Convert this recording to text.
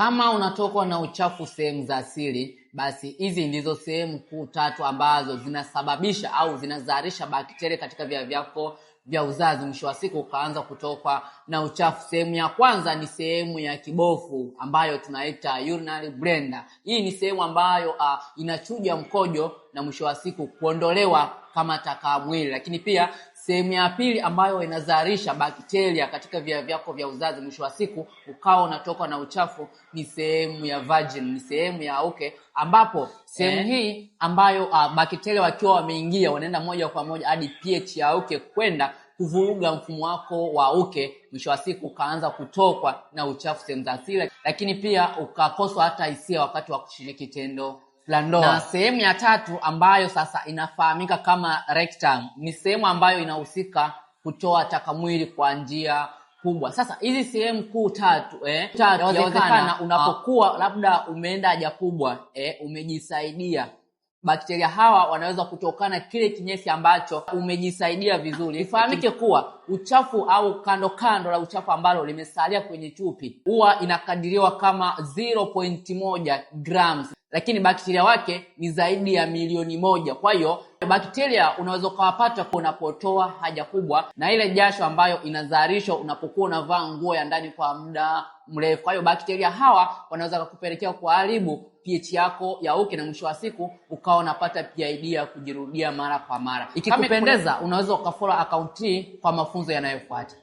Kama unatokwa na uchafu sehemu za siri, basi hizi ndizo sehemu kuu tatu ambazo zinasababisha au zinazalisha bakteria katika via vyako vya uzazi, mwisho wa siku ukaanza kutokwa na uchafu. Sehemu ya kwanza ni sehemu ya kibofu ambayo tunaita urinary bladder. Hii ni sehemu ambayo inachuja mkojo na mwisho wa siku kuondolewa kama taka mwili. Lakini pia sehemu ya pili ambayo inazalisha bakteria katika via vyako vya uzazi, mwisho wa siku ukao unatoka na uchafu, ni sehemu ya vagina, ni sehemu ya uke, ambapo sehemu hii ambayo bakteria wakiwa wameingia wanaenda moja kwa moja hadi pH ya uke kwenda kuvuruga mfumo wako wa uke, mwisho wa siku ukaanza kutokwa na uchafu sehemu za siri, lakini pia ukakosa hata hisia wakati wa kushiriki tendo la ndoa. Na sehemu ya tatu ambayo sasa inafahamika kama rectum, ni sehemu ambayo inahusika kutoa taka mwili kwa njia kubwa. Sasa hizi sehemu kuu tatu inawezekana unapokuwa labda umeenda haja kubwa, umejisaidia, bakteria hawa wanaweza kutokana kile kinyesi ambacho umejisaidia vizuri. Ifahamike kuwa uchafu au kando la uchafu ambalo limesalia kwenye chupi huwa inakadiriwa kama 0.1 grams, lakini bakteria wake ni zaidi ya milioni 1. Kwa hiyo bakteria unaweza kuwapata unapotoa haja kubwa na ile jasho ambayo inazalishwa unapokuwa unavaa nguo ya ndani kwa muda mrefu. Kwa hiyo bakteria hawa wanaweza kukupelekea kuharibu pH yako ya uke na mwisho wa siku ukao unapata PID ya kujirudia mara kwa mara. Ikikupendeza unaweza ukafollow account hii kwa mafunzo yanayofuata.